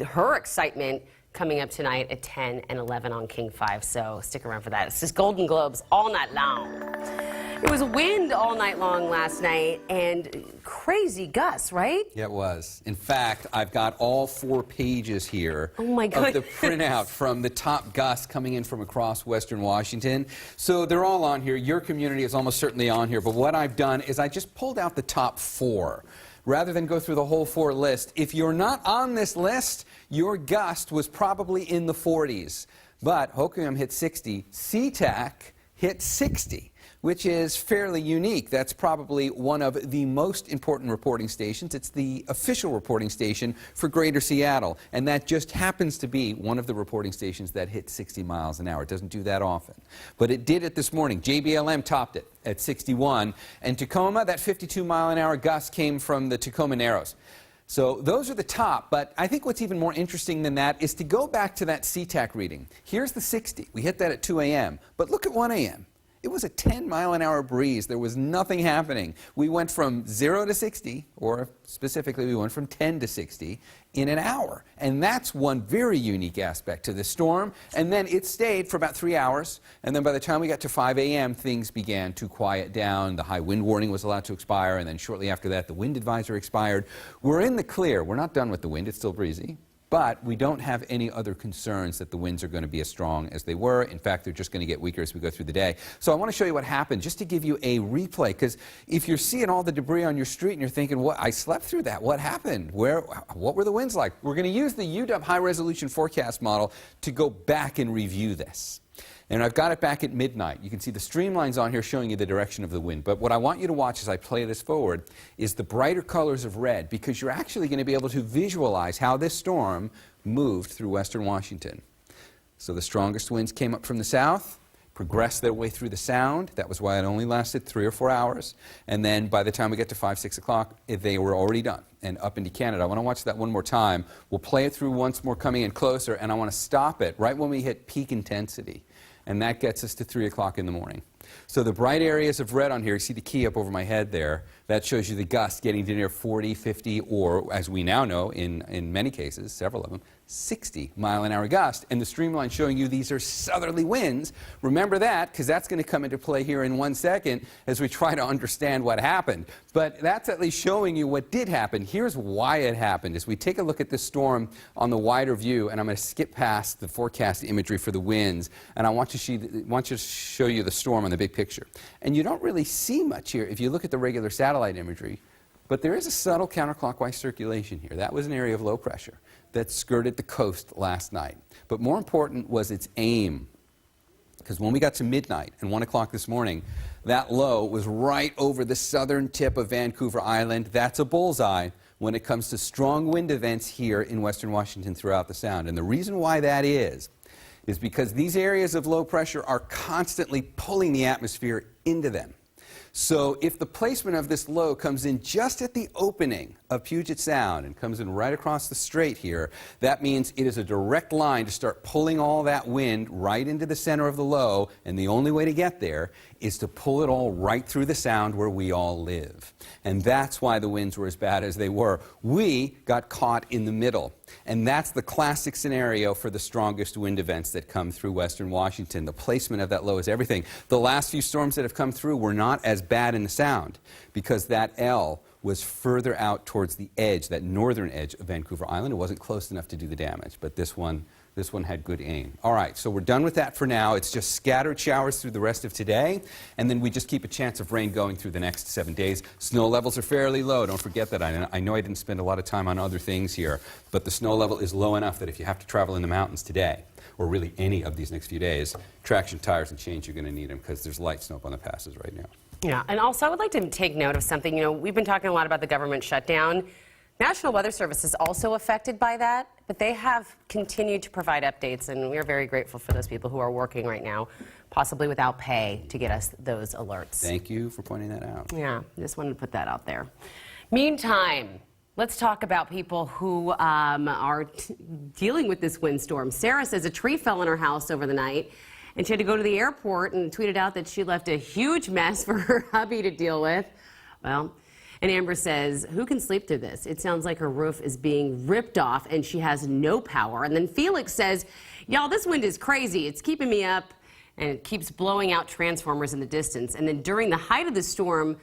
her excitement coming up tonight at 10 and 11 on King 5, so stick around for that. It's just Golden Globes all night long. It was wind all night long last night and crazy gusts, right? Yeah, it was. In fact, I've got all 4 pages here of the printout from the top gusts coming in from across Western Washington. So they're all on here. Your community is almost certainly on here, but what I've done is I just pulled out the top 4. Rather than go through the whole 4 list, if you're not on this list, your gust was probably in the 40s. But Hoquiam hit 60, SeaTac hit 60. Which is fairly unique. That's probably one of the most important reporting stations. It's the official reporting station for Greater Seattle, and that just happens to be one of the reporting stations that hit 60 miles an hour. It doesn't do that often, but it did it this morning. JBLM topped it at 61, and Tacoma, that 52-mile-an-hour gust came from the Tacoma Narrows. So those are the top, but I think what's even more interesting than that is to go back to that SeaTac reading. Here's the 60. We hit that at 2 a.m., but look at 1 a.m. It was a 10-mile-an-hour breeze. There was nothing happening. We went from 0 to 60, or specifically we went from 10 to 60 in an hour. And that's one very unique aspect to this storm. And then it stayed for about 3 hours. And then by the time we got to 5 a.m., things began to quiet down. The high wind warning was allowed to expire. And then shortly after that, the wind advisory expired. We're in the clear. We're not done with the wind. It's still breezy. But we don't have any other concerns that the winds are going to be as strong as they were. In fact, they're just going to get weaker as we go through the day. So I want to show you what happened, just to give you a replay, because if you're seeing all the debris on your street and you're thinking, what, I slept through that, what happened? What were the winds like? We're going to use the UW high-resolution forecast model to go back and review this. And I've got it back at midnight. You can see the streamlines on here showing you the direction of the wind. But what I want you to watch as I play this forward is the brighter colors of red, because you're actually going to be able to visualize how this storm moved through Western Washington. So the strongest winds came up from the south, progressed their way through the Sound. That was why it only lasted 3 or 4 hours. And then by the time we get to 5, 6 o'clock, they were already done and up into Canada. I want to watch that one more time. We'll play it through once more coming in closer, and I want to stop it right when we hit peak intensity. And that gets us to 3 o'clock in the morning. So the bright areas of red on here, you see the key up over my head there, that shows you the gust getting to near 40, 50, or as we now know, in many cases, several of them, 60-mile-an-hour gust. And the streamline showing you these are southerly winds. Remember that, because that's going to come into play here in 1 second as we try to understand what happened. But that's at least showing you what did happen. Here's why it happened. As we take a look at this storm on the wider view, and I'm going to skip past the forecast imagery for the winds, and I want to show you the storm on the big picture. And you don't really see much here if you look at the regular satellite imagery, but there is a subtle counterclockwise circulation here. That was an area of low pressure that skirted the coast last night. But more important was its aim, because when we got to midnight and 1 o'clock this morning, that low was right over the southern tip of Vancouver Island. That's a bullseye when it comes to strong wind events here in Western Washington throughout the Sound. And the reason why that is because these areas of low pressure are constantly pulling the atmosphere into them. So if the placement of this low comes in just at the opening of Puget Sound and comes in right across the strait here, that means it is a direct line to start pulling all that wind right into the center of the low, and the only way to get there is to pull it all right through the Sound where we all live. And that's why the winds were as bad as they were. We got caught in the middle. And that's the classic scenario for the strongest wind events that come through Western Washington. The placement of that low is everything. The last few storms that have come through were not as bad in the Sound because that L was further out towards the edge, that northern edge of Vancouver Island. It wasn't close enough to do the damage, but this one had good aim. All right, so we're done with that for now. It's just scattered showers through the rest of today, and then we just keep a chance of rain going through the next 7 days. Snow levels are fairly low. Don't forget that. I know I didn't spend a lot of time on other things here, but the snow level is low enough that if you have to travel in the mountains today, or really any of these next few days, traction tires and chains, you're going to need them because there's light snow up on the passes right now. Yeah, and also I would like to take note of something. You know, we've been talking a lot about the government shutdown. National Weather Service is also affected by that, but they have continued to provide updates, and we are very grateful for those people who are working right now, possibly without pay, to get us those alerts. Thank you for pointing that out. Yeah, just wanted to put that out there. Meantime, let's talk about people who are dealing with this windstorm. Sarah says a tree fell in her house over the night, and she had to go to the airport and tweeted out that she left a huge mess for her hubby to deal with. Well, And Amber says, who can sleep through this? It sounds like her roof is being ripped off and she has no power. And then Felix says, y'all, this wind is crazy. It's keeping me up and it keeps blowing out transformers in the distance. And then during the height of the storm,